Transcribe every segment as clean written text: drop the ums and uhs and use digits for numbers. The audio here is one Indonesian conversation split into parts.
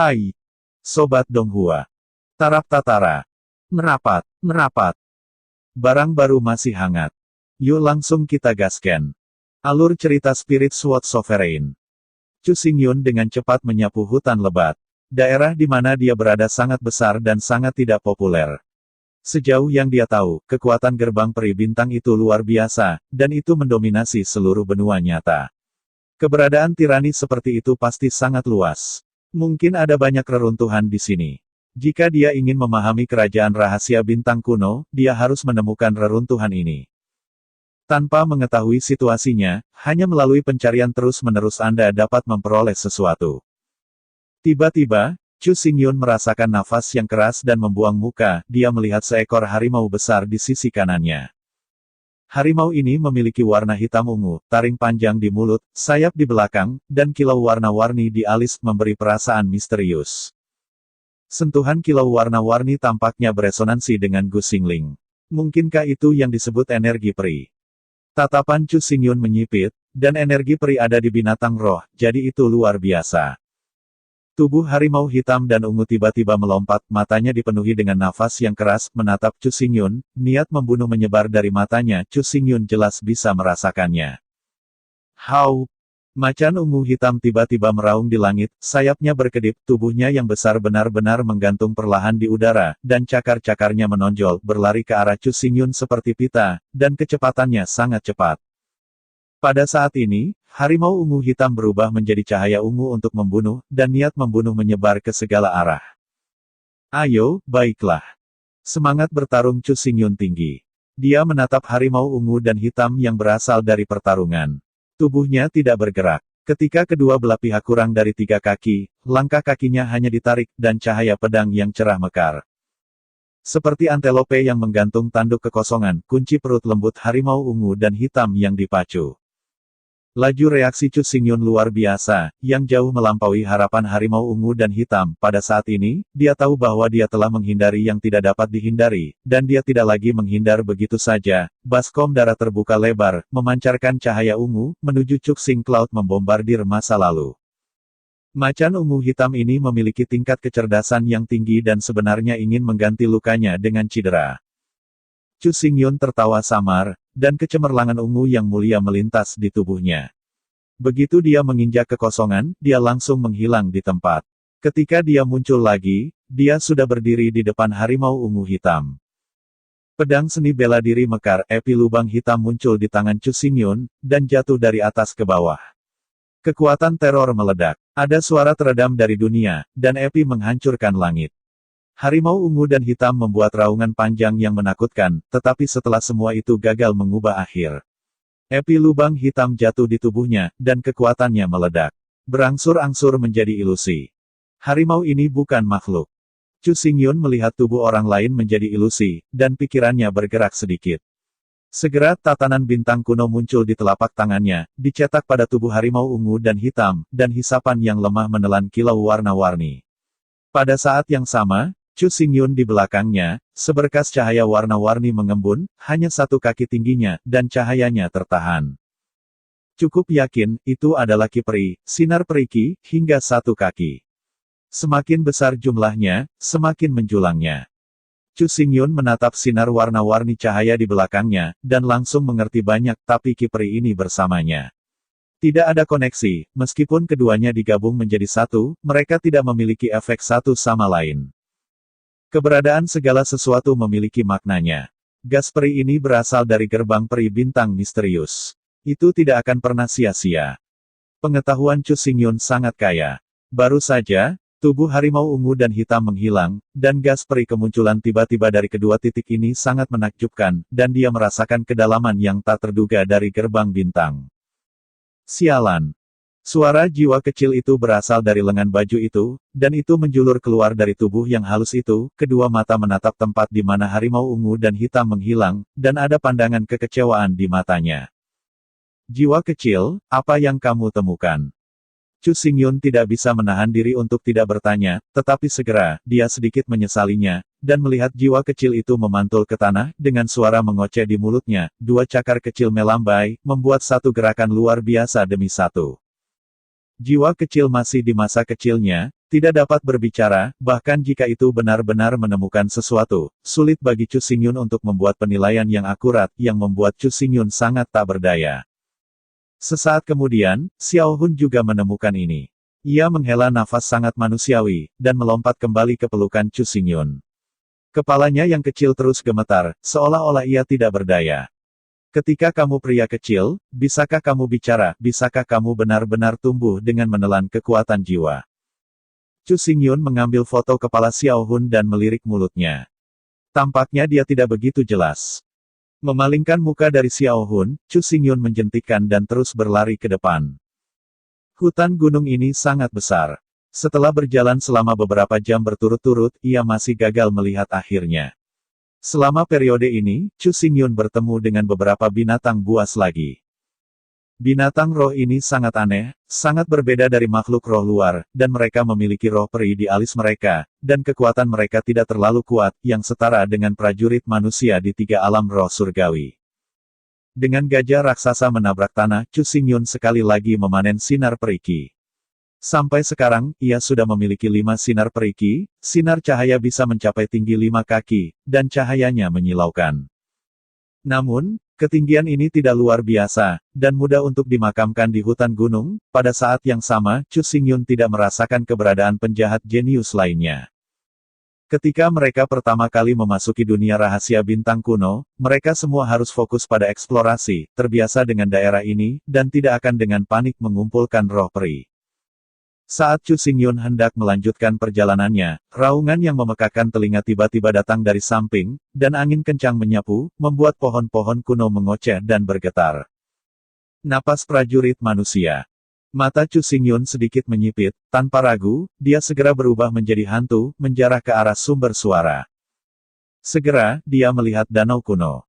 Hai, Sobat Donghua. Tarap tatara. Merapat, merapat. Barang baru masih hangat. Yuk langsung kita gasken. Alur cerita Spirit Sword Sovereign. Chu Xingyun dengan cepat menyapu hutan lebat. Daerah di mana dia berada sangat besar dan sangat tidak populer. Sejauh yang dia tahu, kekuatan gerbang peri bintang itu luar biasa, dan itu mendominasi seluruh benua nyata. Keberadaan tirani seperti itu pasti sangat luas. Mungkin ada banyak reruntuhan di sini. Jika dia ingin memahami kerajaan rahasia bintang kuno, dia harus menemukan reruntuhan ini. Tanpa mengetahui situasinya, hanya melalui pencarian terus-menerus Anda dapat memperoleh sesuatu. Tiba-tiba, Chu Xingyun merasakan nafas yang keras dan membuang muka, dia melihat seekor harimau besar di sisi kanannya. Harimau ini memiliki warna hitam ungu, taring panjang di mulut, sayap di belakang, dan kilau warna-warni di alis memberi perasaan misterius. Sentuhan kilau warna-warni tampaknya beresonansi dengan Gu Xingling. Mungkinkah itu yang disebut energi peri? Tatapan Chu Xingyun menyipit, dan energi peri ada di binatang roh, jadi itu luar biasa. Tubuh harimau hitam dan ungu tiba-tiba melompat, matanya dipenuhi dengan nafas yang keras, menatap Chu Xingyun, niat membunuh menyebar dari matanya, Chu Xingyun jelas bisa merasakannya. Hau! Macan ungu hitam tiba-tiba meraung di langit, sayapnya berkedip, tubuhnya yang besar benar-benar menggantung perlahan di udara, dan cakar-cakarnya menonjol, berlari ke arah Chu Xingyun seperti pita, dan kecepatannya sangat cepat. Pada saat ini, harimau ungu hitam berubah menjadi cahaya ungu untuk membunuh, dan niat membunuh menyebar ke segala arah. Ayo, baiklah. Semangat bertarung Chu Xingyun tinggi. Dia menatap harimau ungu dan hitam yang berasal dari pertarungan. Tubuhnya tidak bergerak. Ketika kedua belah pihak kurang dari 3 kaki, langkah kakinya hanya ditarik, dan cahaya pedang yang cerah mekar. Seperti antelope yang menggantung tanduk kekosongan, kunci perut lembut harimau ungu dan hitam yang dipacu. Laju reaksi Chu Xingyun luar biasa, yang jauh melampaui harapan harimau ungu dan hitam. Pada saat ini, dia tahu bahwa dia telah menghindari yang tidak dapat dihindari, dan dia tidak lagi menghindar begitu saja. Baskom darah terbuka lebar, memancarkan cahaya ungu, menuju Chu Xing Cloud membombardir masa lalu. Macan ungu hitam ini memiliki tingkat kecerdasan yang tinggi dan sebenarnya ingin mengganti lukanya dengan cedera. Chu Xingyun tertawa samar, dan kecemerlangan ungu yang mulia melintas di tubuhnya. Begitu dia menginjak kekosongan, dia langsung menghilang di tempat. Ketika dia muncul lagi, dia sudah berdiri di depan harimau ungu hitam. Pedang seni bela diri mekar, api lubang hitam muncul di tangan Chu Xingyun, dan jatuh dari atas ke bawah. Kekuatan teror meledak. Ada suara teredam dari dunia, dan api menghancurkan langit. Harimau ungu dan hitam membuat raungan panjang yang menakutkan, tetapi setelah semua itu gagal mengubah akhir. Api lubang hitam jatuh di tubuhnya, dan kekuatannya meledak. Berangsur-angsur menjadi ilusi. Harimau ini bukan makhluk. Chu Xingyun melihat tubuh orang lain menjadi ilusi, dan pikirannya bergerak sedikit. Segera tatanan bintang kuno muncul di telapak tangannya, dicetak pada tubuh harimau ungu dan hitam, dan hisapan yang lemah menelan kilau warna-warni. Pada saat yang sama, Chu Xingyun di belakangnya, seberkas cahaya warna-warni mengembun, hanya 1 kaki tingginya, dan cahayanya tertahan. Cukup yakin, itu adalah ki peri, sinar periki, hingga 1 kaki. Semakin besar jumlahnya, semakin menjulangnya. Chu Xingyun menatap sinar warna-warni cahaya di belakangnya, dan langsung mengerti banyak, tapi ki peri ini bersamanya. Tidak ada koneksi, meskipun keduanya digabung menjadi satu, mereka tidak memiliki efek satu sama lain. Keberadaan segala sesuatu memiliki maknanya. Gas peri ini berasal dari gerbang peri bintang misterius. Itu tidak akan pernah sia-sia. Pengetahuan Chu Xingyun sangat kaya. Baru saja, tubuh harimau ungu dan hitam menghilang, dan gas peri kemunculan tiba-tiba dari kedua titik ini sangat menakjubkan, dan dia merasakan kedalaman yang tak terduga dari gerbang bintang. Sialan. Suara jiwa kecil itu berasal dari lengan baju itu, dan itu menjulur keluar dari tubuh yang halus itu, kedua mata menatap tempat di mana harimau ungu dan hitam menghilang, dan ada pandangan kekecewaan di matanya. Jiwa kecil, apa yang kamu temukan? Chu Xingyun tidak bisa menahan diri untuk tidak bertanya, tetapi segera, dia sedikit menyesalinya, dan melihat jiwa kecil itu memantul ke tanah, dengan suara mengoceh di mulutnya, 2 cakar kecil melambai, membuat satu gerakan luar biasa demi satu. Jiwa kecil masih di masa kecilnya, Tidak dapat berbicara, bahkan jika itu benar-benar menemukan sesuatu, sulit bagi Chu Xingyun untuk membuat penilaian yang akurat, yang membuat Chu Xingyun sangat tak berdaya. Sesaat kemudian, Xiao Hun juga menemukan ini. Ia menghela nafas sangat manusiawi, dan melompat kembali ke pelukan Chu Xingyun. Kepalanya yang kecil terus gemetar, seolah-olah ia tidak berdaya. Ketika kamu pria kecil, bisakah kamu bicara, bisakah kamu benar-benar tumbuh dengan menelan kekuatan jiwa? Chu Xingyun mengambil foto kepala Xiao Hun dan melirik mulutnya. Tampaknya dia tidak begitu jelas. Memalingkan muka dari Xiao Hun, Chu Xingyun menjentikkan dan terus berlari ke depan. Hutan gunung ini sangat besar. Setelah berjalan selama beberapa jam berturut-turut, ia masih gagal melihat akhirnya. Selama periode ini, Chu Xingyun bertemu dengan beberapa binatang buas lagi. Binatang roh ini sangat aneh, sangat berbeda dari makhluk roh luar, dan mereka memiliki roh peri di alis mereka, dan kekuatan mereka tidak terlalu kuat, yang setara dengan prajurit manusia di tiga alam roh surgawi. Dengan gajah raksasa menabrak tanah, Chu Xingyun sekali lagi memanen sinar periki. Sampai sekarang, ia sudah memiliki 5 sinar periki, sinar cahaya bisa mencapai tinggi 5 kaki, dan cahayanya menyilaukan. Namun, ketinggian ini tidak luar biasa, dan mudah untuk dimakamkan di hutan gunung. Pada saat yang sama, Chu Xingyun tidak merasakan keberadaan penjahat jenius lainnya. Ketika mereka pertama kali memasuki dunia rahasia bintang kuno, mereka semua harus fokus pada eksplorasi, terbiasa dengan daerah ini, dan tidak akan dengan panik mengumpulkan roh peri. Saat Chu Xingyun hendak melanjutkan perjalanannya, raungan yang memekakan telinga tiba-tiba datang dari samping, dan angin kencang menyapu, membuat pohon-pohon kuno mengoceh dan bergetar. Napas prajurit manusia. Mata Chu Xingyun sedikit menyipit, tanpa ragu, dia segera berubah menjadi hantu, menjarah ke arah sumber suara. Segera, dia melihat danau kuno.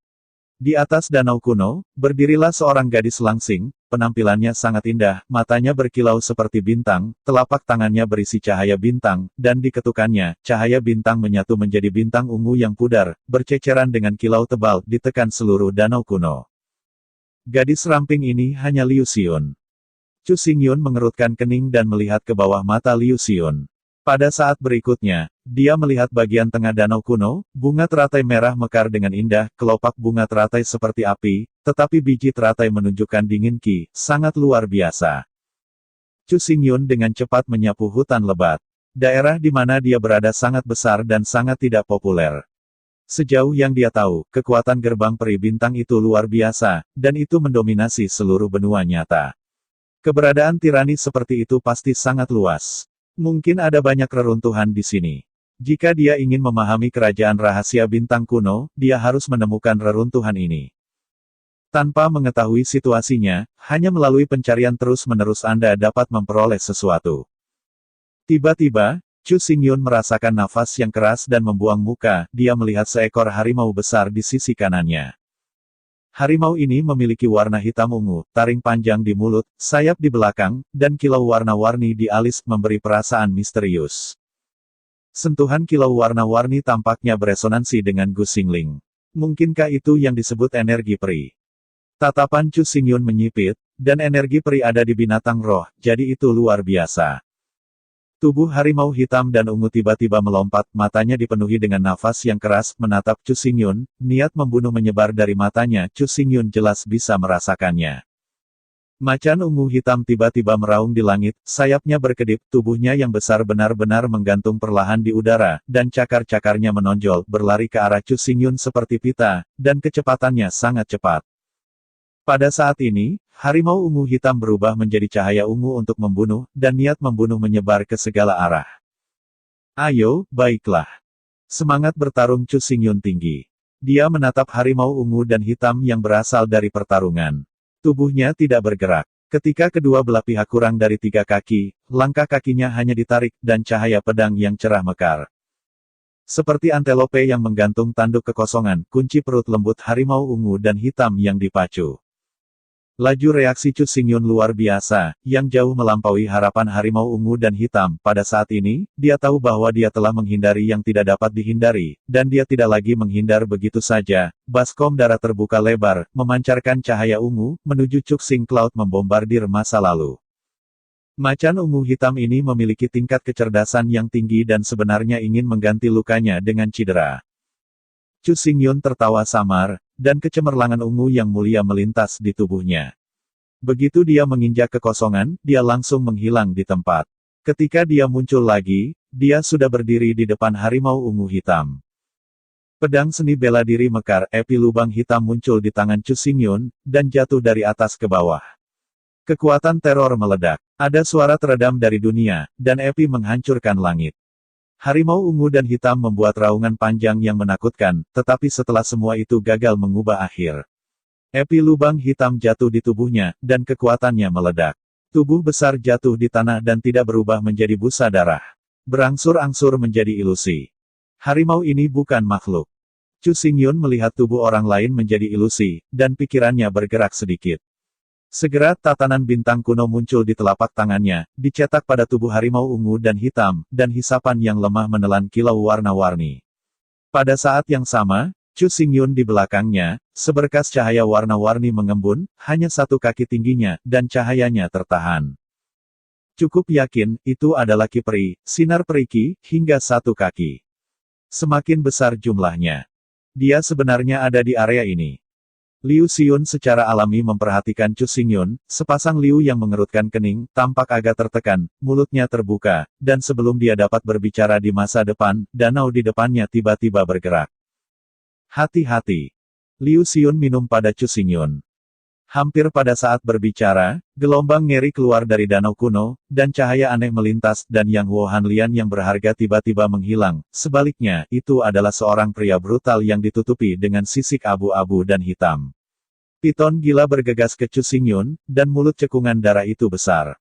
Di atas danau kuno, berdirilah seorang gadis langsing, penampilannya sangat indah, matanya berkilau seperti bintang, telapak tangannya berisi cahaya bintang, dan diketukannya, cahaya bintang menyatu menjadi bintang ungu yang pudar, berceceran dengan kilau tebal, ditekan seluruh danau kuno. Gadis ramping ini hanya Liu Xiun. Chu Xingyun mengerutkan kening dan melihat ke bawah mata Liu Xiun. Pada saat berikutnya, dia melihat bagian tengah danau kuno, bunga teratai merah mekar dengan indah, kelopak bunga teratai seperti api, tetapi biji teratai menunjukkan dingin ki, sangat luar biasa. Chu Xingyun dengan cepat menyapu hutan lebat. Daerah di mana dia berada sangat besar dan sangat tidak populer. Sejauh yang dia tahu, kekuatan gerbang peri bintang itu luar biasa, dan itu mendominasi seluruh benua nyata. Keberadaan tirani seperti itu pasti sangat luas. Mungkin ada banyak reruntuhan di sini. Jika dia ingin memahami kerajaan rahasia bintang kuno, dia harus menemukan reruntuhan ini. Tanpa mengetahui situasinya, hanya melalui pencarian terus-menerus Anda dapat memperoleh sesuatu. Tiba-tiba, Chu Xingyun merasakan nafas yang keras dan membuang muka, dia melihat seekor harimau besar di sisi kanannya. Harimau ini memiliki warna hitam ungu, taring panjang di mulut, sayap di belakang, dan kilau warna-warni di alis memberi perasaan misterius. Sentuhan kilau warna-warni tampaknya beresonansi dengan Gu Xingling. Mungkinkah itu yang disebut energi peri? Tatapan Chu Xingyun menyipit, dan energi peri ada di binatang roh, jadi itu luar biasa. Tubuh harimau hitam dan ungu tiba-tiba melompat, matanya dipenuhi dengan nafas yang keras, menatap Chu Xingyun, niat membunuh menyebar dari matanya, Chu Xingyun jelas bisa merasakannya. Macan ungu hitam tiba-tiba meraung di langit, sayapnya berkedip, tubuhnya yang besar benar-benar menggantung perlahan di udara, dan cakar-cakarnya menonjol, berlari ke arah Chu Xingyun seperti pita, dan kecepatannya sangat cepat. Pada saat ini, harimau ungu hitam berubah menjadi cahaya ungu untuk membunuh, dan niat membunuh menyebar ke segala arah. Ayo, baiklah. Semangat bertarung Chu Xingyun tinggi. Dia menatap harimau ungu dan hitam yang berasal dari pertarungan. Tubuhnya tidak bergerak. Ketika kedua belah pihak kurang dari 3 kaki, langkah kakinya hanya ditarik, dan cahaya pedang yang cerah mekar. Seperti antelope yang menggantung tanduk kekosongan, kunci perut lembut harimau ungu dan hitam yang dipacu. Laju reaksi Chu Xingyun luar biasa, yang jauh melampaui harapan harimau ungu dan hitam. Pada saat ini, dia tahu bahwa dia telah menghindari yang tidak dapat dihindari, dan dia tidak lagi menghindar begitu saja. Baskom darah terbuka lebar, memancarkan cahaya ungu, menuju Cuxing Cloud membombardir masa lalu. Macan ungu hitam ini memiliki tingkat kecerdasan yang tinggi dan sebenarnya ingin mengganti lukanya dengan cedera. Chu Xingyun tertawa samar, dan kecemerlangan ungu yang mulia melintas di tubuhnya. Begitu dia menginjak kekosongan, dia langsung menghilang di tempat. Ketika dia muncul lagi, dia sudah berdiri di depan harimau ungu hitam. Pedang seni bela diri mekar, api lubang hitam muncul di tangan Chu Xingyun, dan jatuh dari atas ke bawah. Kekuatan teror meledak. Ada suara teredam dari dunia, dan api menghancurkan langit. Harimau ungu dan hitam membuat raungan panjang yang menakutkan, tetapi setelah semua itu gagal mengubah akhir. Api lubang hitam jatuh di tubuhnya, dan kekuatannya meledak. Tubuh besar jatuh di tanah dan tidak berubah menjadi busa darah. Berangsur-angsur menjadi ilusi. Harimau ini bukan makhluk. Chu Xingyun melihat tubuh orang lain menjadi ilusi, dan pikirannya bergerak sedikit. Segera tatanan bintang kuno muncul di telapak tangannya, dicetak pada tubuh harimau ungu dan hitam, dan hisapan yang lemah menelan kilau warna-warni. Pada saat yang sama, Chu Xingyun di belakangnya, seberkas cahaya warna-warni mengembun, hanya 1 kaki tingginya, dan cahayanya tertahan. Cukup yakin, itu adalah Ki Peri, sinar periki, hingga 1 kaki. Semakin besar jumlahnya. Dia sebenarnya ada di area ini. Liu Xiun secara alami memperhatikan Chu Xingyun, sepasang liu yang mengerutkan kening, tampak agak tertekan, mulutnya terbuka, dan sebelum dia dapat berbicara di masa depan, danau di depannya tiba-tiba bergerak. Hati-hati. Liu Xiun minum pada Chu Xingyun. Hampir pada saat berbicara, gelombang ngeri keluar dari danau kuno, dan cahaya aneh melintas, dan Yang Huo Hanlian yang berharga tiba-tiba menghilang. Sebaliknya, itu adalah seorang pria brutal yang ditutupi dengan sisik abu-abu dan hitam. Piton gila bergegas ke Chu Xingyun, dan mulut cekungan darah itu besar.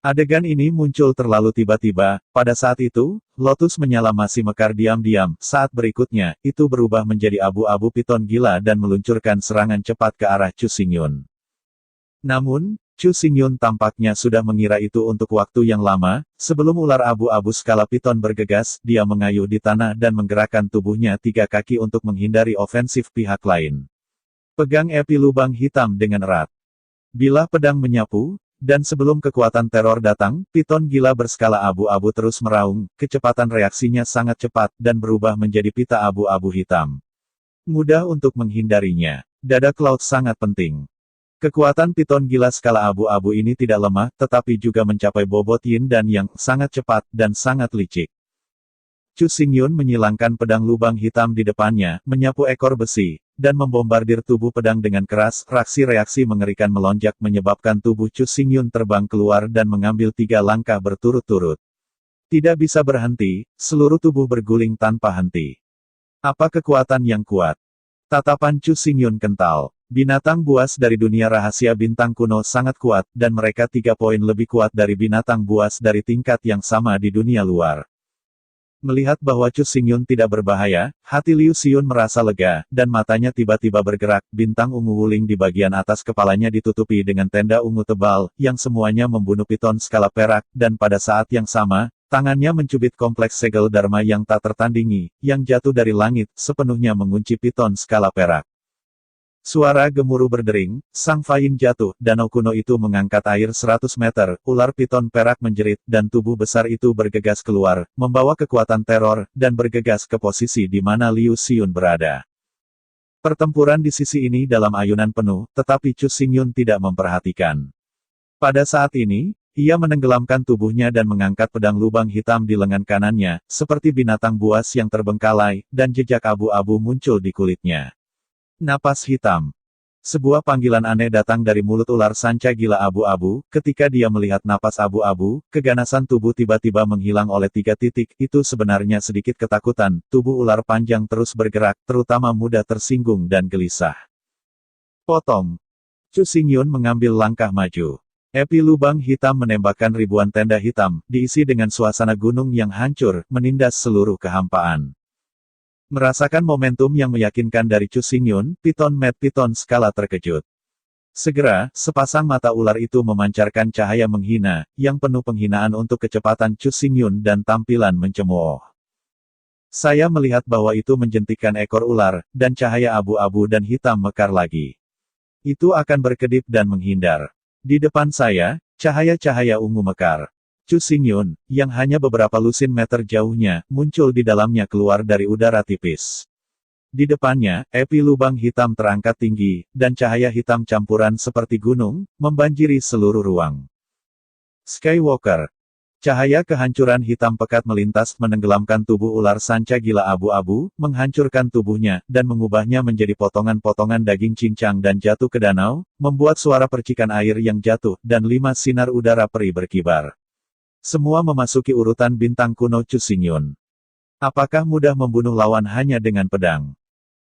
Adegan ini muncul terlalu tiba-tiba, pada saat itu, Lotus menyala masih mekar diam-diam, saat berikutnya, itu berubah menjadi abu-abu piton gila dan meluncurkan serangan cepat ke arah Chu Xingyun. Namun, Chu Xingyun tampaknya sudah mengira itu untuk waktu yang lama, sebelum ular abu-abu skala piton bergegas, dia mengayuh di tanah dan menggerakkan tubuhnya 3 kaki untuk menghindari ofensif pihak lain. Pegang api lubang hitam dengan erat. Bilah pedang menyapu, dan sebelum kekuatan teror datang, piton gila berskala abu-abu terus meraung, kecepatan reaksinya sangat cepat, dan berubah menjadi pita abu-abu hitam. Mudah untuk menghindarinya. Dada Cloud sangat penting. Kekuatan piton gila skala abu-abu ini tidak lemah, tetapi juga mencapai bobot yin dan yang sangat cepat, dan sangat licik. Chu Xingyun menyilangkan pedang lubang hitam di depannya, menyapu ekor besi, dan membombardir tubuh pedang dengan keras. Reaksi-reaksi mengerikan melonjak menyebabkan tubuh Chu Xingyun terbang keluar dan mengambil 3 langkah berturut-turut. Tidak bisa berhenti, seluruh tubuh berguling tanpa henti. Apa kekuatan yang kuat? Tatapan Chu Xingyun kental. Binatang buas dari dunia rahasia bintang kuno sangat kuat, dan mereka 3 poin lebih kuat dari binatang buas dari tingkat yang sama di dunia luar. Melihat bahwa Chu Xingyun tidak berbahaya, hati Liu Xiun merasa lega, dan matanya tiba-tiba bergerak. Bintang ungu wuling di bagian atas kepalanya ditutupi dengan tenda ungu tebal, yang semuanya membunuh piton skala perak, dan pada saat yang sama, tangannya mencubit kompleks segel Dharma yang tak tertandingi, yang jatuh dari langit, sepenuhnya mengunci piton skala perak. Suara gemuruh berdering, Sang Fain jatuh, danau kuno itu mengangkat air 100 meter, ular piton perak menjerit, dan tubuh besar itu bergegas keluar, membawa kekuatan teror, dan bergegas ke posisi di mana Liu Xiun berada. Pertempuran di sisi ini dalam ayunan penuh, tetapi Chu Xingyun tidak memperhatikan. Pada saat ini, ia menenggelamkan tubuhnya dan mengangkat pedang lubang hitam di lengan kanannya, seperti binatang buas yang terbengkalai, dan jejak abu-abu muncul di kulitnya. Napas hitam. Sebuah panggilan aneh datang dari mulut ular sanca gila abu-abu. Ketika dia melihat napas abu-abu, keganasan tubuh tiba-tiba menghilang oleh 3 titik. Itu sebenarnya sedikit ketakutan. Tubuh ular panjang terus bergerak, terutama mudah tersinggung dan gelisah. Potong. Chu Xingyun mengambil langkah maju. Api lubang hitam menembakkan ribuan tenda hitam, diisi dengan suasana gunung yang hancur, menindas seluruh kehampaan. Merasakan momentum yang meyakinkan dari Chu Xingyun, Piton Mad Piton skala terkejut. Segera, sepasang mata ular itu memancarkan cahaya menghina, yang penuh penghinaan untuk kecepatan Chu Xingyun dan tampilan mencemooh. Saya melihat bahwa itu menjentikkan ekor ular, dan cahaya abu-abu dan hitam mekar lagi. Itu akan berkedip dan menghindar. Di depan saya, Cahaya-cahaya ungu mekar. Chu Xingyun, yang hanya beberapa lusin meter jauhnya, muncul di dalamnya keluar dari udara tipis. Di depannya, api lubang hitam terangkat tinggi, dan cahaya hitam campuran seperti gunung, membanjiri seluruh ruang. Skywalker. Cahaya kehancuran hitam pekat melintas menenggelamkan tubuh ular sanca gila abu-abu, menghancurkan tubuhnya, dan mengubahnya menjadi potongan-potongan daging cincang dan jatuh ke danau, membuat suara percikan air yang jatuh, dan 5 sinar udara peri berkibar. Semua memasuki urutan bintang kuno Chu Xingyun. Apakah mudah membunuh lawan hanya dengan pedang?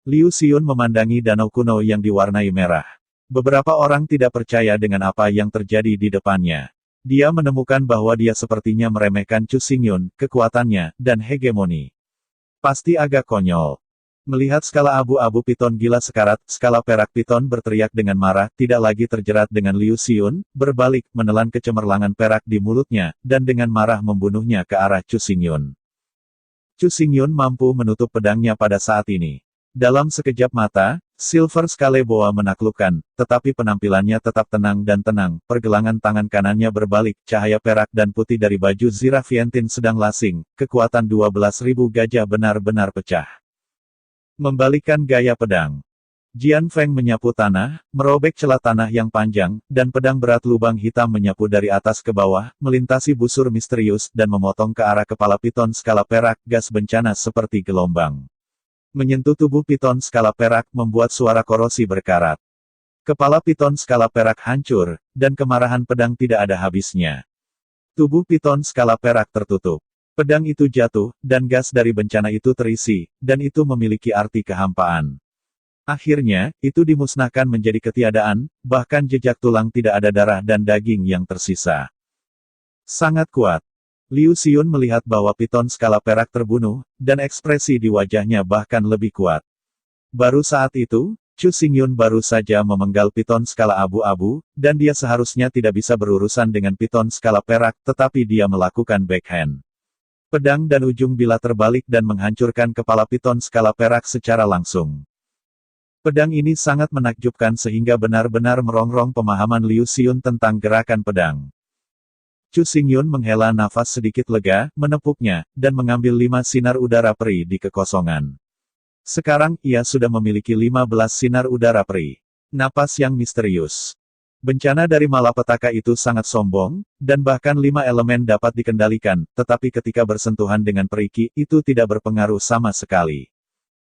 Liu Xiun memandangi danau kuno yang diwarnai merah. Beberapa orang tidak percaya dengan apa yang terjadi di depannya. Dia menemukan bahwa dia sepertinya meremehkan Chu Xingyun, kekuatannya, dan hegemoni. Pasti agak konyol. Melihat skala abu-abu piton gila sekarat, skala perak piton berteriak dengan marah, tidak lagi terjerat dengan Liu Xiun, berbalik, menelan kecemerlangan perak di mulutnya, dan dengan marah membunuhnya ke arah Chu Xingyun. Chu Xingyun mampu menutup pedangnya pada saat ini. Dalam sekejap mata, Silver Scale Boa menaklukkan, tetapi penampilannya tetap tenang dan tenang, pergelangan tangan kanannya berbalik, cahaya perak dan putih dari baju Zira Vientin sedang lasing, kekuatan 12.000 gajah benar-benar pecah. Membalikkan gaya pedang. Jian Feng menyapu tanah, merobek celah tanah yang panjang, dan pedang berat lubang hitam menyapu dari atas ke bawah, melintasi busur misterius, dan memotong ke arah kepala piton skala perak, gas bencana seperti gelombang. Menyentuh tubuh piton skala perak membuat suara korosi berkarat. Kepala piton skala perak hancur, dan kemarahan pedang tidak ada habisnya. Tubuh piton skala perak tertutup. Pedang itu jatuh, dan gas dari bencana itu terisi, dan itu memiliki arti kehampaan. Akhirnya, itu dimusnahkan menjadi ketiadaan, bahkan jejak tulang tidak ada darah dan daging yang tersisa. Sangat kuat. Liu Xiun melihat bahwa piton skala perak terbunuh, dan ekspresi di wajahnya bahkan lebih kuat. Baru saat itu, Chu Xingyun baru saja memenggal piton skala abu-abu, dan dia seharusnya tidak bisa berurusan dengan piton skala perak, tetapi dia melakukan backhand. Pedang dan ujung bilah terbalik dan menghancurkan kepala piton skala perak secara langsung. Pedang ini sangat menakjubkan sehingga benar-benar merongrong pemahaman Liu Xiun tentang gerakan pedang. Chu Xingyun menghela nafas sedikit lega, menepuknya, dan mengambil 5 sinar udara peri di kekosongan. Sekarang, ia sudah memiliki 15 sinar udara peri. Napas yang misterius. Bencana dari malapetaka itu sangat sombong, dan bahkan 5 elemen dapat dikendalikan, tetapi ketika bersentuhan dengan periki, itu tidak berpengaruh sama sekali.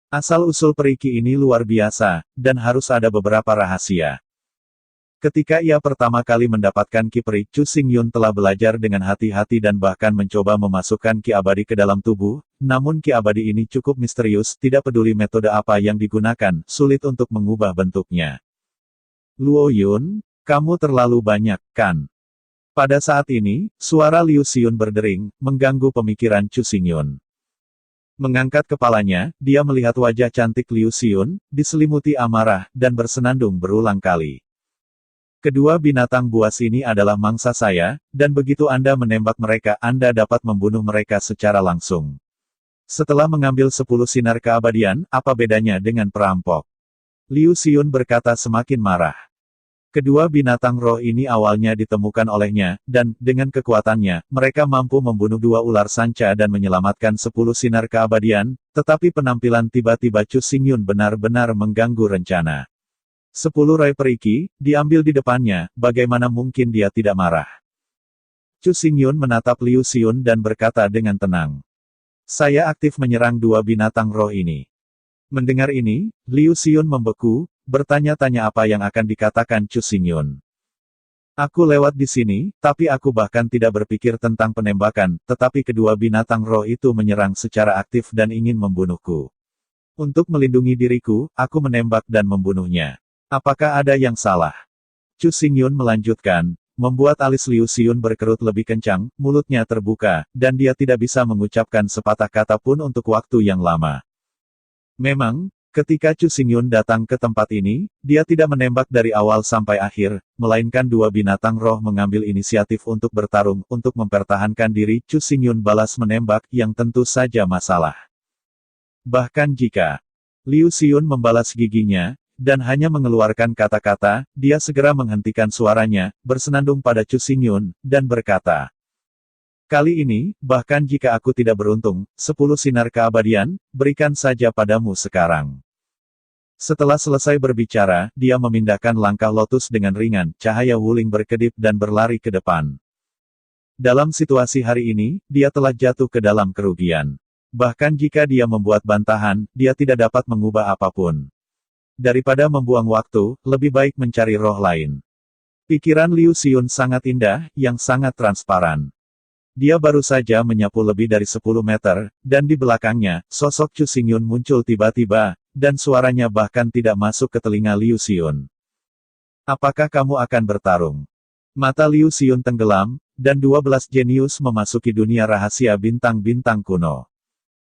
Asal-usul periki ini luar biasa, dan harus ada beberapa rahasia. Ketika ia pertama kali mendapatkan ki peri, Chu Xingyun telah belajar dengan hati-hati dan bahkan mencoba memasukkan ki abadi ke dalam tubuh, namun ki abadi ini cukup misterius, tidak peduli metode apa yang digunakan, sulit untuk mengubah bentuknya. Luo Yun, kamu terlalu banyak, kan? Pada saat ini, suara Liu Xiun berdering, mengganggu pemikiran Chu Xingyun. Mengangkat kepalanya, dia melihat wajah cantik Liu Xiun, diselimuti amarah, dan bersenandung berulang kali. Kedua binatang buas ini adalah mangsa saya, dan begitu Anda menembak mereka, Anda dapat membunuh mereka secara langsung. Setelah mengambil 10 sinar keabadian, apa bedanya dengan perampok? Liu Xiun berkata semakin marah. Kedua binatang roh ini awalnya ditemukan olehnya, dan, dengan kekuatannya, mereka mampu membunuh 2 ular sanca dan menyelamatkan 10 sinar keabadian, tetapi penampilan tiba-tiba Chu Xingyun benar-benar mengganggu rencana. 10 rai periki, diambil di depannya, bagaimana mungkin dia tidak marah? Chu Xingyun menatap Liu Xiun dan berkata dengan tenang. Saya aktif menyerang 2 binatang roh ini. Mendengar ini, Liu Xiun membeku, bertanya-tanya apa yang akan dikatakan Chu Xingyun. Aku lewat di sini, tapi aku bahkan tidak berpikir tentang penembakan, tetapi kedua binatang roh itu menyerang secara aktif dan ingin membunuhku. Untuk melindungi diriku, aku menembak dan membunuhnya. Apakah ada yang salah? Chu Xingyun melanjutkan, membuat alis Liu Xiun berkerut lebih kencang, mulutnya terbuka, dan dia tidak bisa mengucapkan sepatah kata pun untuk waktu yang lama. Memang, ketika Chu Xingyun datang ke tempat ini, dia tidak menembak dari awal sampai akhir, melainkan 2 binatang roh mengambil inisiatif untuk bertarung, untuk mempertahankan diri. Chu Xingyun balas menembak, yang tentu saja masalah. Bahkan jika Liu Xiun membalas giginya, dan hanya mengeluarkan kata-kata, dia segera menghentikan suaranya, bersenandung pada Chu Xingyun, dan berkata, "Kali ini, bahkan jika aku tidak beruntung, 10 sinar keabadian, berikan saja padamu sekarang." Setelah selesai berbicara, dia memindahkan langkah lotus dengan ringan, cahaya Wuling berkedip dan berlari ke depan. Dalam situasi hari ini, dia telah jatuh ke dalam kerugian. Bahkan jika dia membuat bantahan, dia tidak dapat mengubah apapun. Daripada membuang waktu, lebih baik mencari roh lain. Pikiran Liu Xiun sangat indah, yang sangat transparan. Dia baru saja menyapu lebih dari 10 meter, dan di belakangnya, sosok Chu Xingyun muncul tiba-tiba, dan suaranya bahkan tidak masuk ke telinga Liu Xiun. "Apakah kamu akan bertarung?" Mata Liu Xiun tenggelam, dan 12 jenius memasuki dunia rahasia bintang-bintang kuno.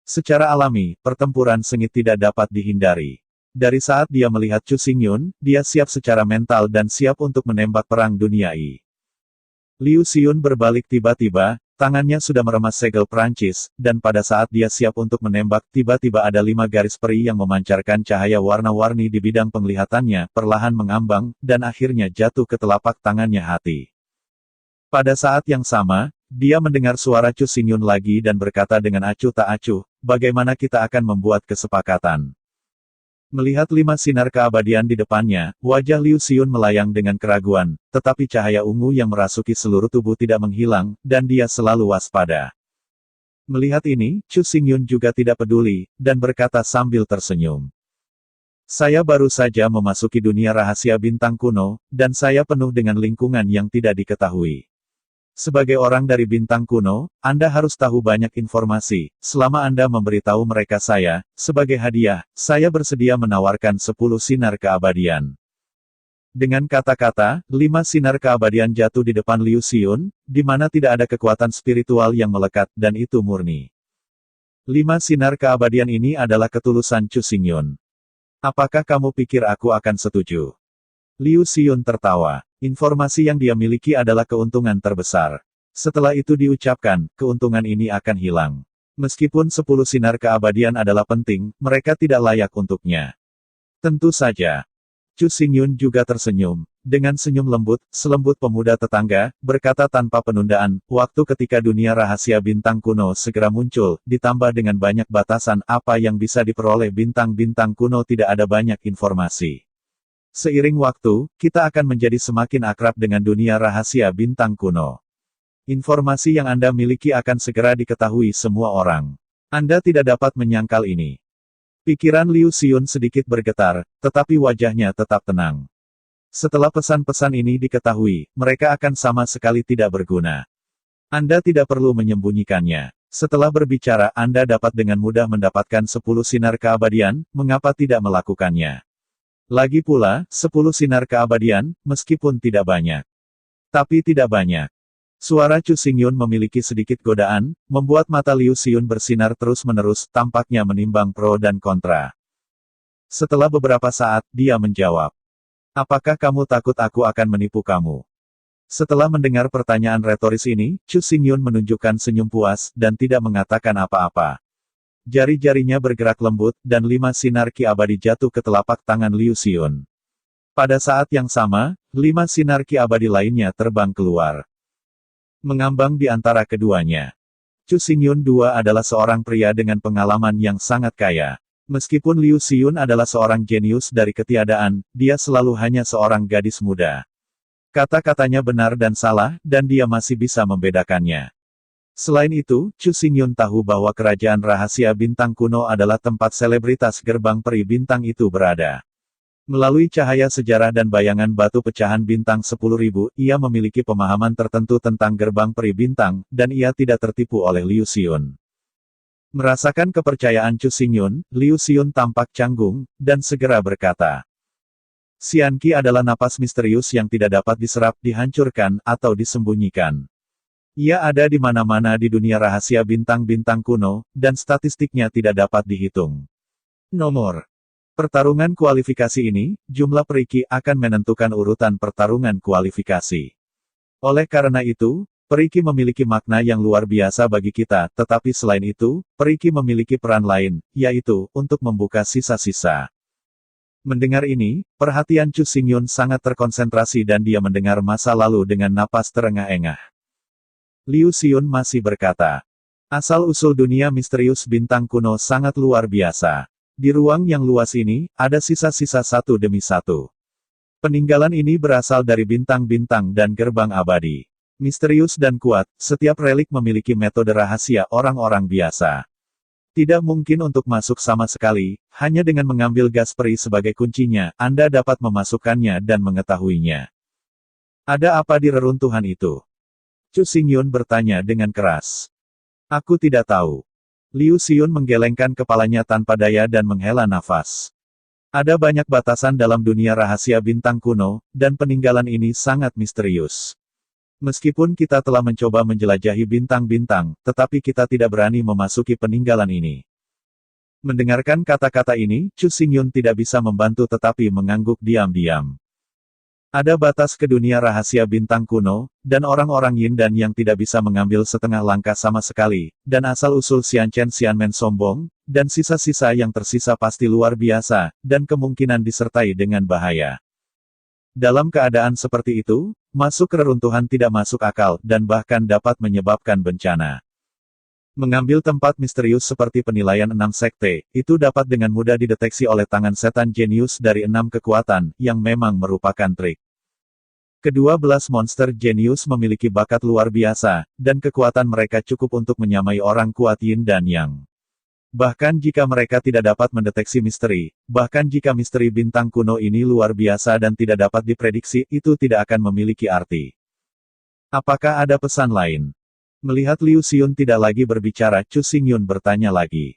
Secara alami, pertempuran sengit tidak dapat dihindari. Dari saat dia melihat Chu Xingyun, dia siap secara mental dan siap untuk menembak perang duniai. Liu Xiun berbalik tiba-tiba, tangannya sudah meremas segel Prancis, dan pada saat dia siap untuk menembak, tiba-tiba ada 5 garis peri yang memancarkan cahaya warna-warni di bidang penglihatannya, perlahan mengambang, dan akhirnya jatuh ke telapak tangannya hati. Pada saat yang sama, dia mendengar suara Chu Xingyun lagi dan berkata dengan acuh tak acuh, "Bagaimana kita akan membuat kesepakatan?" Melihat 5 sinar keabadian di depannya, wajah Liu Xiun melayang dengan keraguan, tetapi cahaya ungu yang merasuki seluruh tubuh tidak menghilang, dan dia selalu waspada. Melihat ini, Chu Xingyun juga tidak peduli, dan berkata sambil tersenyum. "Saya baru saja memasuki dunia rahasia bintang kuno, dan saya penuh dengan lingkungan yang tidak diketahui. Sebagai orang dari bintang kuno, Anda harus tahu banyak informasi. Selama Anda memberitahu mereka saya, sebagai hadiah, saya bersedia menawarkan 10 sinar keabadian." Dengan kata-kata, 5 sinar keabadian jatuh di depan Liu Xiun, di mana tidak ada kekuatan spiritual yang melekat, dan itu murni. 5 sinar keabadian ini adalah ketulusan Chu Xingyun. "Apakah kamu pikir aku akan setuju?" Liu Xiun tertawa. Informasi yang dia miliki adalah keuntungan terbesar. Setelah itu diucapkan, keuntungan ini akan hilang. Meskipun 10 sinar keabadian adalah penting, mereka tidak layak untuknya. Tentu saja. Chu Xingyun juga tersenyum. Dengan senyum lembut, selembut pemuda tetangga, berkata tanpa penundaan, "Waktu ketika dunia rahasia bintang kuno segera muncul, ditambah dengan banyak batasan apa yang bisa diperoleh bintang-bintang kuno tidak ada banyak informasi. Seiring waktu, kita akan menjadi semakin akrab dengan dunia rahasia bintang kuno. Informasi yang Anda miliki akan segera diketahui semua orang. Anda tidak dapat menyangkal ini." Pikiran Liu Xiun sedikit bergetar, tetapi wajahnya tetap tenang. Setelah pesan-pesan ini diketahui, mereka akan sama sekali tidak berguna. Anda tidak perlu menyembunyikannya. Setelah berbicara Anda dapat dengan mudah mendapatkan 10 sinar keabadian, mengapa tidak melakukannya? Lagi pula, 10 sinar keabadian, meskipun tidak banyak. Tapi tidak banyak. Suara Chu Xingyun memiliki sedikit godaan, membuat mata Liu Xiun bersinar terus-menerus, tampaknya menimbang pro dan kontra. Setelah beberapa saat, dia menjawab. "Apakah kamu takut aku akan menipu kamu?" Setelah mendengar pertanyaan retoris ini, Chu Xingyun menunjukkan senyum puas, dan tidak mengatakan apa-apa. Jari-jarinya bergerak lembut, dan 5 sinar ki abadi jatuh ke telapak tangan Liu Xiun. Pada saat yang sama, 5 sinar ki abadi lainnya terbang keluar. Mengambang di antara keduanya. Chu Xingyun II adalah seorang pria dengan pengalaman yang sangat kaya. Meskipun Liu Xiun adalah seorang jenius dari ketiadaan, dia selalu hanya seorang gadis muda. Kata-katanya benar dan salah, dan dia masih bisa membedakannya. Selain itu, Chu Xingyun tahu bahwa kerajaan rahasia bintang kuno adalah tempat selebritas gerbang peri bintang itu berada. Melalui cahaya sejarah dan bayangan batu pecahan bintang 10.000, ia memiliki pemahaman tertentu tentang gerbang peri bintang, dan ia tidak tertipu oleh Liu Xiun. Merasakan kepercayaan Chu Xingyun, Liu Xiun tampak canggung, dan segera berkata, "Xianqi adalah napas misterius yang tidak dapat diserap, dihancurkan, atau disembunyikan. Ia ada di mana-mana di dunia rahasia bintang-bintang kuno, dan statistiknya tidak dapat dihitung. Nomor pertarungan kualifikasi ini, jumlah periki akan menentukan urutan pertarungan kualifikasi. Oleh karena itu, periki memiliki makna yang luar biasa bagi kita, tetapi selain itu, periki memiliki peran lain, yaitu, untuk membuka sisa-sisa. Mendengar ini, perhatian Chu Xingyun sangat terkonsentrasi dan dia mendengar masa lalu dengan napas terengah-engah. Liu Xiun masih berkata, asal-usul dunia misterius bintang kuno sangat luar biasa. Di ruang yang luas ini, ada sisa-sisa satu demi satu. Peninggalan ini berasal dari bintang-bintang dan gerbang abadi. Misterius dan kuat, setiap relik memiliki metode rahasia orang-orang biasa. Tidak mungkin untuk masuk sama sekali, hanya dengan mengambil gas peri sebagai kuncinya, Anda dapat memasukkannya dan mengetahuinya. Ada apa di reruntuhan itu? Chu Xingyun bertanya dengan keras. Aku tidak tahu. Liu Xiun menggelengkan kepalanya tanpa daya dan menghela nafas. Ada banyak batasan dalam dunia rahasia bintang kuno, dan peninggalan ini sangat misterius. Meskipun kita telah mencoba menjelajahi bintang-bintang, tetapi kita tidak berani memasuki peninggalan ini. Mendengarkan kata-kata ini, Chu Xingyun tidak bisa membantu tetapi mengangguk diam-diam. Ada batas ke dunia rahasia bintang kuno, dan orang-orang Yin dan yang tidak bisa mengambil setengah langkah sama sekali, dan asal-usul Xianchen Xianmen sombong, dan sisa-sisa yang tersisa pasti luar biasa, dan kemungkinan disertai dengan bahaya. Dalam keadaan seperti itu, masuk ke reruntuhan tidak masuk akal, dan bahkan dapat menyebabkan bencana. Mengambil tempat misterius seperti penilaian 6 sekte, itu dapat dengan mudah dideteksi oleh tangan setan jenius dari 6 kekuatan, yang memang merupakan trik. Kedua belas monster jenius memiliki bakat luar biasa, dan kekuatan mereka cukup untuk menyamai orang kuat Yin dan Yang. Bahkan jika mereka tidak dapat mendeteksi misteri, bahkan jika misteri bintang kuno ini luar biasa dan tidak dapat diprediksi, itu tidak akan memiliki arti. Apakah ada pesan lain? Melihat Liu Xiun tidak lagi berbicara, Chu Xingyun bertanya lagi.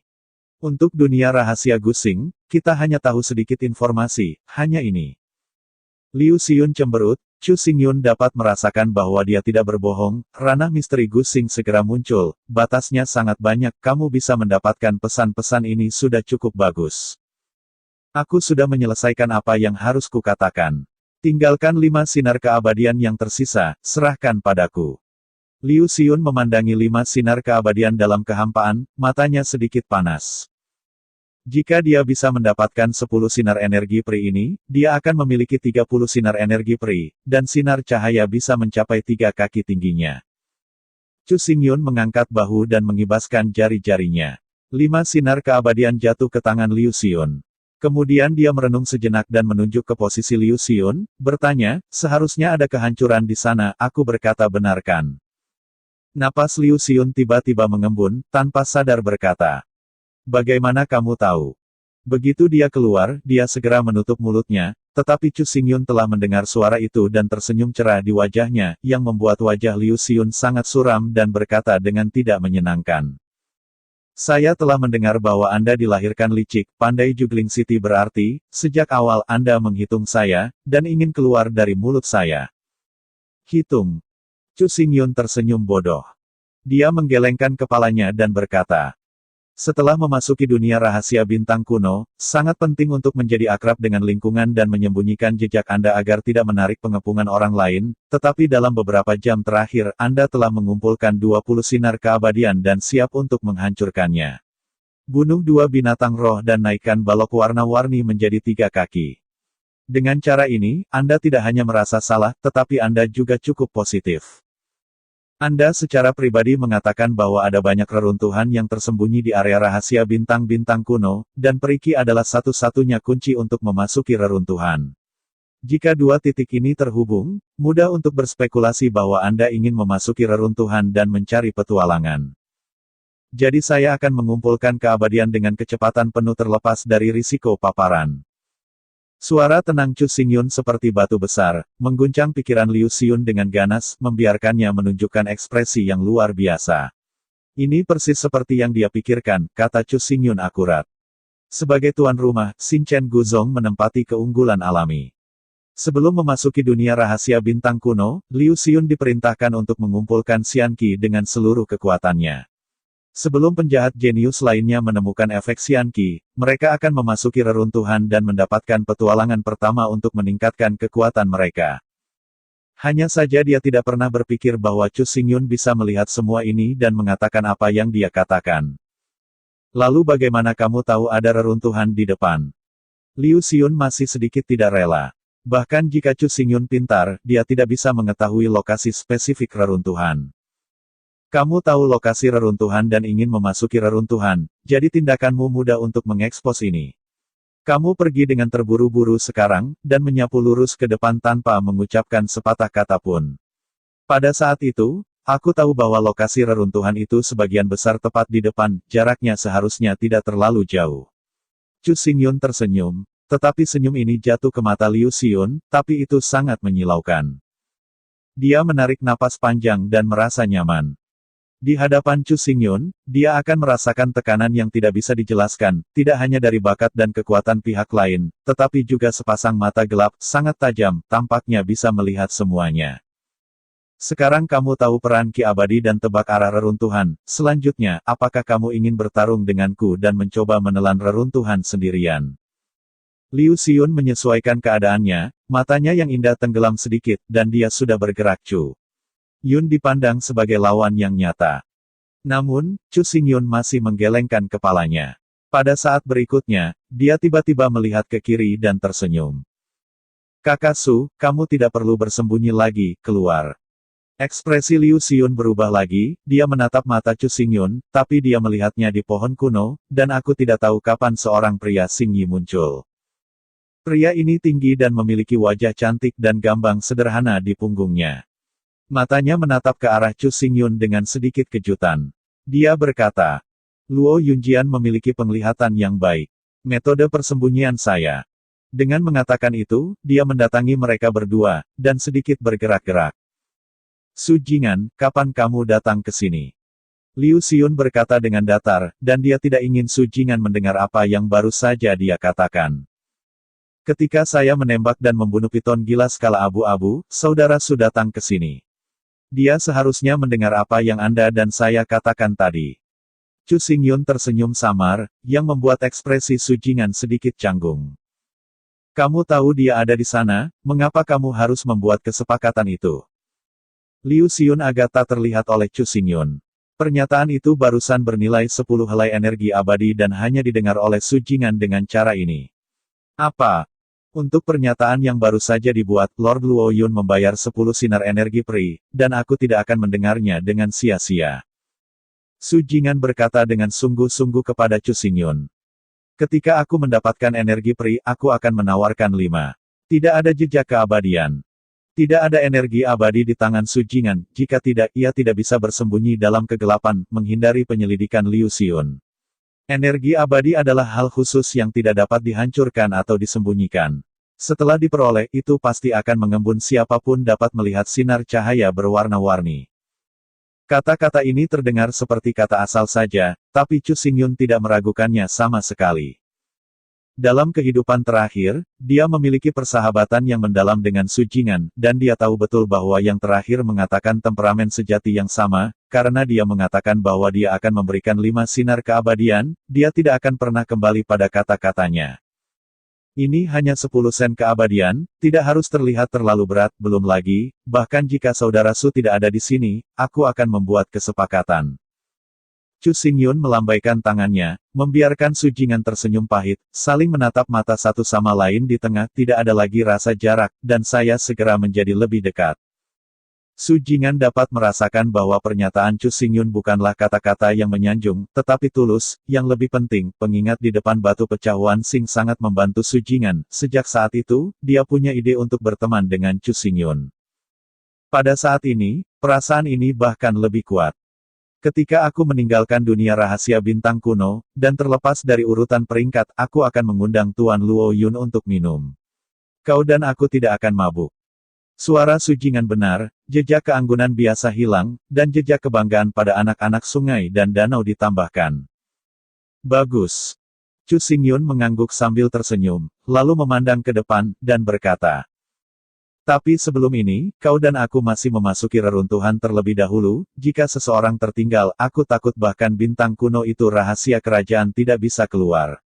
Untuk dunia rahasia Gusing, kita hanya tahu sedikit informasi, hanya ini. Liu Xiun cemberut, Chu Xingyun dapat merasakan bahwa dia tidak berbohong, ranah misteri Gusing segera muncul, batasnya sangat banyak, kamu bisa mendapatkan pesan-pesan ini sudah cukup bagus. Aku sudah menyelesaikan apa yang harus kukatakan. Tinggalkan 5 sinar keabadian yang tersisa, serahkan padaku. Liu Xiun memandangi 5 sinar keabadian dalam kehampaan, matanya sedikit panas. Jika dia bisa mendapatkan 10 sinar energi peri ini, dia akan memiliki 30 sinar energi peri, dan sinar cahaya bisa mencapai 3 kaki tingginya. Chu Xingyun mengangkat bahu dan mengibaskan jari-jarinya. 5 sinar keabadian jatuh ke tangan Liu Xiun. Kemudian dia merenung sejenak dan menunjuk ke posisi Liu Xiun, bertanya, seharusnya ada kehancuran di sana, aku berkata benarkan. Napas Liu Xiun tiba-tiba mengembun, tanpa sadar berkata. Bagaimana kamu tahu? Begitu dia keluar, dia segera menutup mulutnya, tetapi Chu Xingyun telah mendengar suara itu dan tersenyum cerah di wajahnya, yang membuat wajah Liu Xiun sangat suram dan berkata dengan tidak menyenangkan. Saya telah mendengar bahwa Anda dilahirkan licik, pandai juggling city berarti, sejak awal Anda menghitung saya, dan ingin keluar dari mulut saya. Hitung. Chu Xingyun tersenyum bodoh. Dia menggelengkan kepalanya dan berkata, setelah memasuki dunia rahasia bintang kuno, sangat penting untuk menjadi akrab dengan lingkungan dan menyembunyikan jejak Anda agar tidak menarik pengepungan orang lain, tetapi dalam beberapa jam terakhir, Anda telah mengumpulkan 20 sinar keabadian dan siap untuk menghancurkannya. Bunuh 2 binatang roh dan naikkan balok warna-warni menjadi 3 kaki. Dengan cara ini, Anda tidak hanya merasa salah, tetapi Anda juga cukup positif. Anda secara pribadi mengatakan bahwa ada banyak reruntuhan yang tersembunyi di area rahasia bintang-bintang kuno, dan periki adalah satu-satunya kunci untuk memasuki reruntuhan. Jika 2 titik ini terhubung, mudah untuk berspekulasi bahwa Anda ingin memasuki reruntuhan dan mencari petualangan. Jadi saya akan mengumpulkan keabadian dengan kecepatan penuh terlepas dari risiko paparan. Suara tenang Chu Xingyun seperti batu besar, mengguncang pikiran Liu Xiun dengan ganas, membiarkannya menunjukkan ekspresi yang luar biasa. Ini persis seperti yang dia pikirkan, kata Chu Xingyun akurat. Sebagai tuan rumah, Xin Chen Guzong menempati keunggulan alami. Sebelum memasuki dunia rahasia bintang kuno, Liu Xiun diperintahkan untuk mengumpulkan Xianqi dengan seluruh kekuatannya. Sebelum penjahat jenius lainnya menemukan efek Xianqi, mereka akan memasuki reruntuhan dan mendapatkan petualangan pertama untuk meningkatkan kekuatan mereka. Hanya saja dia tidak pernah berpikir bahwa Chu Xingyun bisa melihat semua ini dan mengatakan apa yang dia katakan. Lalu bagaimana kamu tahu ada reruntuhan di depan? Liu Xiun masih sedikit tidak rela. Bahkan jika Chu Xingyun pintar, dia tidak bisa mengetahui lokasi spesifik reruntuhan. Kamu tahu lokasi reruntuhan dan ingin memasuki reruntuhan, jadi tindakanmu mudah untuk mengekspos ini. Kamu pergi dengan terburu-buru sekarang, dan menyapu lurus ke depan tanpa mengucapkan sepatah kata pun. Pada saat itu, aku tahu bahwa lokasi reruntuhan itu sebagian besar tepat di depan, jaraknya seharusnya tidak terlalu jauh. Chu Xingyun tersenyum, tetapi senyum ini jatuh ke mata Liu Xiun, tapi itu sangat menyilaukan. Dia menarik napas panjang dan merasa nyaman. Di hadapan Chu Xingyun, dia akan merasakan tekanan yang tidak bisa dijelaskan, tidak hanya dari bakat dan kekuatan pihak lain, tetapi juga sepasang mata gelap, sangat tajam, tampaknya bisa melihat semuanya. Sekarang kamu tahu peran Ki Abadi dan tebak arah reruntuhan, selanjutnya, apakah kamu ingin bertarung denganku dan mencoba menelan reruntuhan sendirian? Liu Xiun menyesuaikan keadaannya, matanya yang indah tenggelam sedikit, dan dia sudah bergerak. Chu Yun dipandang sebagai lawan yang nyata. Namun, Chu Xingyun masih menggelengkan kepalanya. Pada saat berikutnya, dia tiba-tiba melihat ke kiri dan tersenyum. Kakak Su, kamu tidak perlu bersembunyi lagi, keluar. Ekspresi Liu Xiun berubah lagi, dia menatap mata Chu Xingyun, tapi dia melihatnya di pohon kuno, dan aku tidak tahu kapan seorang pria Xingyi muncul. Pria ini tinggi dan memiliki wajah cantik dan gambang sederhana di punggungnya. Matanya menatap ke arah Chu Xingyun dengan sedikit kejutan. Dia berkata, Luo Yunjian memiliki penglihatan yang baik. Metode persembunyian saya. Dengan mengatakan itu, dia mendatangi mereka berdua, dan sedikit bergerak-gerak. Su Jingan, kapan kamu datang ke sini? Liu Xiun berkata dengan datar, dan dia tidak ingin Su Jingan mendengar apa yang baru saja dia katakan. Ketika saya menembak dan membunuh piton gila skala abu-abu, saudara Su datang ke sini. Dia seharusnya mendengar apa yang Anda dan saya katakan tadi. Chu Xingyun tersenyum samar, yang membuat ekspresi Su Jingan sedikit canggung. Kamu tahu dia ada di sana, mengapa kamu harus membuat kesepakatan itu? Liu Xiun agak tak terlihat oleh Chu Xingyun. Pernyataan itu barusan bernilai 10 helai energi abadi dan hanya didengar oleh Su Jingan dengan cara ini. Apa? Untuk pernyataan yang baru saja dibuat, Lord Luo Yun membayar 10 sinar energi peri, dan aku tidak akan mendengarnya dengan sia-sia. Su Jingan berkata dengan sungguh-sungguh kepada Chu Xingyun. Ketika aku mendapatkan energi peri, aku akan menawarkan 5. Tidak ada jejak keabadian. Tidak ada energi abadi di tangan Su Jingan, jika tidak, ia tidak bisa bersembunyi dalam kegelapan, menghindari penyelidikan Liu Xiun. Energi abadi adalah hal khusus yang tidak dapat dihancurkan atau disembunyikan. Setelah diperoleh, itu pasti akan mengembun, siapapun dapat melihat sinar cahaya berwarna-warni. Kata-kata ini terdengar seperti kata asal saja, tapi Chu Xingyun tidak meragukannya sama sekali. Dalam kehidupan terakhir, dia memiliki persahabatan yang mendalam dengan Su Jingan, dan dia tahu betul bahwa yang terakhir mengatakan temperamen sejati yang sama, karena dia mengatakan bahwa dia akan memberikan 5 sinar keabadian, dia tidak akan pernah kembali pada kata-katanya. Ini hanya 10 sen keabadian, tidak harus terlihat terlalu berat, belum lagi, bahkan jika saudara Su tidak ada di sini, aku akan membuat kesepakatan. Chu Xingyun melambaikan tangannya, membiarkan Su Jingan tersenyum pahit, saling menatap mata satu sama lain di tengah, tidak ada lagi rasa jarak, dan saya segera menjadi lebih dekat. Su Jingan dapat merasakan bahwa pernyataan Chu Xingyun bukanlah kata-kata yang menyanjung, tetapi tulus, yang lebih penting, pengingat di depan batu pecah Wan Xing sangat membantu Su Jingan, sejak saat itu, dia punya ide untuk berteman dengan Chu Xingyun. Pada saat ini, perasaan ini bahkan lebih kuat. Ketika aku meninggalkan dunia rahasia bintang kuno, dan terlepas dari urutan peringkat, aku akan mengundang Tuan Luo Yun untuk minum. Kau dan aku tidak akan mabuk. Suara Su Jingan benar, jejak keanggunan biasa hilang, dan jejak kebanggaan pada anak-anak sungai dan danau ditambahkan. Bagus. Chu Xingyun mengangguk sambil tersenyum, lalu memandang ke depan, dan berkata. Tapi sebelum ini, kau dan aku masih memasuki reruntuhan terlebih dahulu, jika seseorang tertinggal, aku takut bahkan bintang kuno itu rahasia kerajaan tidak bisa keluar.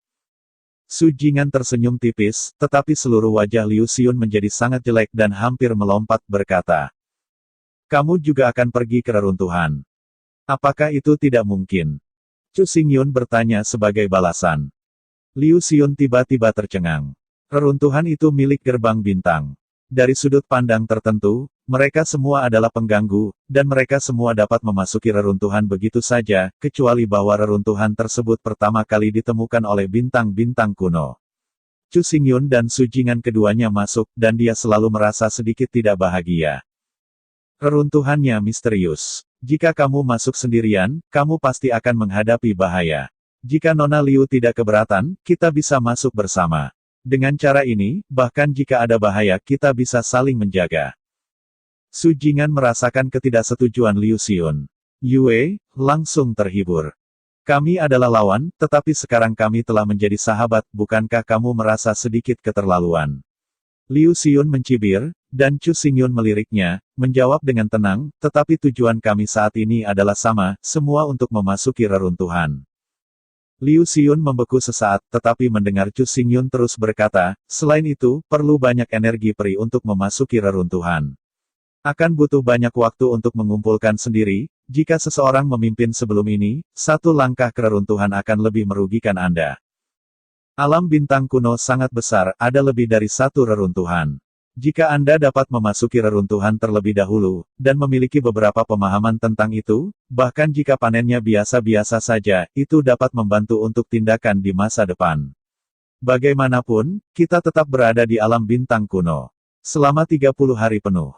Su Jingan tersenyum tipis, tetapi seluruh wajah Liu Xiun menjadi sangat jelek dan hampir melompat, berkata. Kamu juga akan pergi ke reruntuhan. Apakah itu tidak mungkin? Chu Xingyun bertanya sebagai balasan. Liu Xiun tiba-tiba tercengang. Reruntuhan itu milik gerbang bintang. Dari sudut pandang tertentu, mereka semua adalah pengganggu, dan mereka semua dapat memasuki reruntuhan begitu saja, kecuali bahwa reruntuhan tersebut pertama kali ditemukan oleh bintang-bintang kuno. Chu Xingyun dan Su Jingan keduanya masuk, dan dia selalu merasa sedikit tidak bahagia. Reruntuhannya misterius. Jika kamu masuk sendirian, kamu pasti akan menghadapi bahaya. Jika Nona Liu tidak keberatan, kita bisa masuk bersama. Dengan cara ini, bahkan jika ada bahaya kita bisa saling menjaga. Su Jingan merasakan ketidaksetujuan Liu Xiun. Yue langsung terhibur. Kami adalah lawan, tetapi sekarang kami telah menjadi sahabat, bukankah kamu merasa sedikit keterlaluan? Liu Xiun mencibir, dan Chu Xingyun meliriknya, menjawab dengan tenang, tetapi tujuan kami saat ini adalah sama, semua untuk memasuki reruntuhan. Liu Xiun membeku sesaat, tetapi mendengar Chu Xingyun terus berkata, selain itu, perlu banyak energi peri untuk memasuki reruntuhan. Akan butuh banyak waktu untuk mengumpulkan sendiri, jika seseorang memimpin sebelum ini, satu langkah ke reruntuhan akan lebih merugikan Anda. Alam bintang kuno sangat besar, ada lebih dari satu reruntuhan. Jika Anda dapat memasuki reruntuhan terlebih dahulu, dan memiliki beberapa pemahaman tentang itu, bahkan jika panennya biasa-biasa saja, itu dapat membantu untuk tindakan di masa depan. Bagaimanapun, kita tetap berada di alam bintang kuno. Selama 30 hari penuh.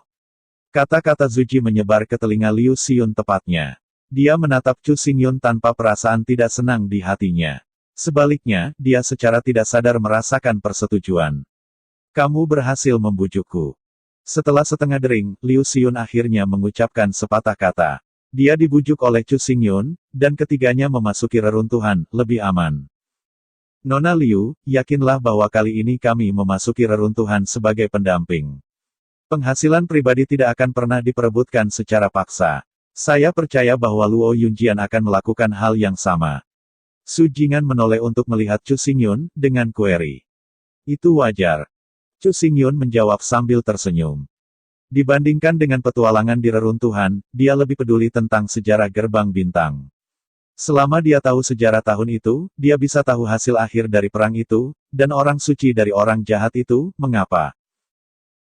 Kata-kata Zuji menyebar ke telinga Liu Xiun tepatnya. Dia menatap Chu Xingyun tanpa perasaan tidak senang di hatinya. Sebaliknya, dia secara tidak sadar merasakan persetujuan. Kamu berhasil membujukku. Setelah setengah dering, Liu Xiun akhirnya mengucapkan sepatah kata. Dia dibujuk oleh Chu Xingyun, dan ketiganya memasuki reruntuhan, lebih aman. Nona Liu, yakinlah bahwa kali ini kami memasuki reruntuhan sebagai pendamping. Penghasilan pribadi tidak akan pernah diperebutkan secara paksa. Saya percaya bahwa Luo Yunjian akan melakukan hal yang sama. Su Jingan menoleh untuk melihat Chu Xingyun, dengan kueri. Itu wajar. Chu Xingyun menjawab sambil tersenyum. Dibandingkan dengan petualangan di reruntuhan, dia lebih peduli tentang sejarah gerbang bintang. Selama dia tahu sejarah tahun itu, dia bisa tahu hasil akhir dari perang itu, dan orang suci dari orang jahat itu, mengapa.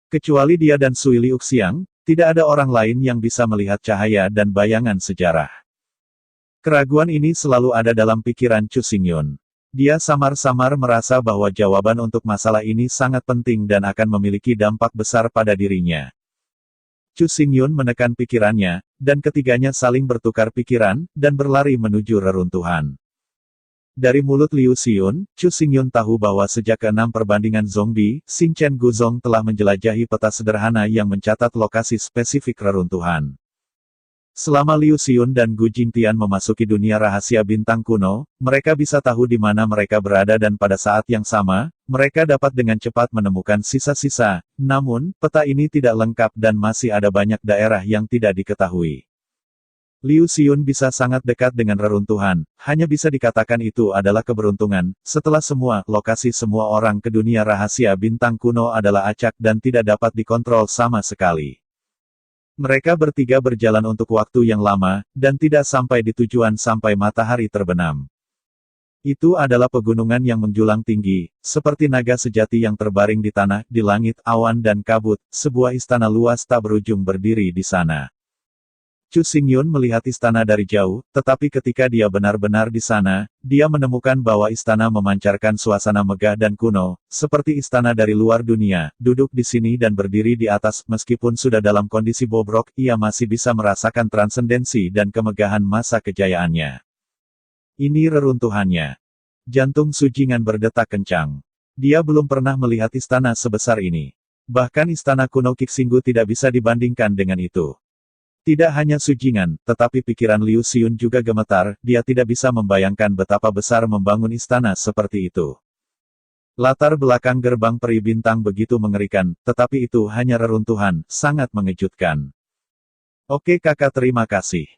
Kecuali dia dan Sui Liuxiang, tidak ada orang lain yang bisa melihat cahaya dan bayangan sejarah. Keraguan ini selalu ada dalam pikiran Chu Xingyun. Dia samar-samar merasa bahwa jawaban untuk masalah ini sangat penting dan akan memiliki dampak besar pada dirinya. Chu Xingyun menekan pikirannya, dan ketiganya saling bertukar pikiran, dan berlari menuju reruntuhan. Dari mulut Liu Xiun, Chu Xingyun tahu bahwa sejak ke-6 perbandingan Zongbi, Xing Chen Guzong telah menjelajahi peta sederhana yang mencatat lokasi spesifik reruntuhan. Selama Liu Xiun dan Gu Jingtian memasuki dunia rahasia bintang kuno, mereka bisa tahu di mana mereka berada dan pada saat yang sama, mereka dapat dengan cepat menemukan sisa-sisa, namun, peta ini tidak lengkap dan masih ada banyak daerah yang tidak diketahui. Liu Xiun bisa sangat dekat dengan reruntuhan, hanya bisa dikatakan itu adalah keberuntungan, setelah semua, lokasi semua orang ke dunia rahasia bintang kuno adalah acak dan tidak dapat dikontrol sama sekali. Mereka bertiga berjalan untuk waktu yang lama, dan tidak sampai di tujuan sampai matahari terbenam. Itu adalah pegunungan yang menjulang tinggi, seperti naga sejati yang terbaring di tanah, di langit, awan dan kabut, sebuah istana luas tak berujung berdiri di sana. Chu Xingyun melihat istana dari jauh, tetapi ketika dia benar-benar di sana, dia menemukan bahwa istana memancarkan suasana megah dan kuno, seperti istana dari luar dunia. Duduk di sini dan berdiri di atas, meskipun sudah dalam kondisi bobrok, ia masih bisa merasakan transendensi dan kemegahan masa kejayaannya. Ini reruntuhannya. Jantung Su Jingan berdetak kencang. Dia belum pernah melihat istana sebesar ini. Bahkan istana kuno Qixinggu tidak bisa dibandingkan dengan itu. Tidak hanya Su Jingan, tetapi pikiran Liu Xiun juga gemetar, dia tidak bisa membayangkan betapa besar membangun istana seperti itu. Latar belakang gerbang peri bintang begitu mengerikan, tetapi itu hanya reruntuhan, sangat mengejutkan. Oke kakak, terima kasih.